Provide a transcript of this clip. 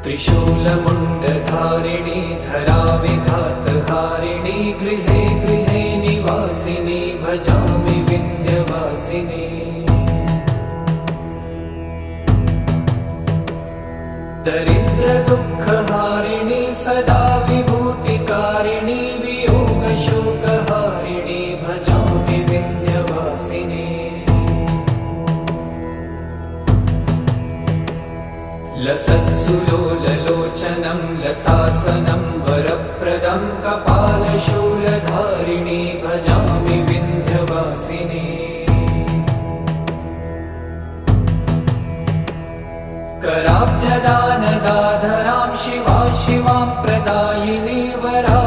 त्रिशूलमुण्डधारिणी धराविघातहारिणी गृहे गृहे निवासिनी भजामि विन्ध्यवासिनी। दरिद्रदुःखहारिणी सदा विभूतिकारिणी वियोगशोकहारिणी भजामि विन्ध्यवासिनी। लसत्सुलोललोचनं लतासनं वरप्रदं कपालशूलधारिणी भजामि विन्ध्यवासिनी। कराब्जदानदाधरां शिवा शिवां प्रदायिनी वरा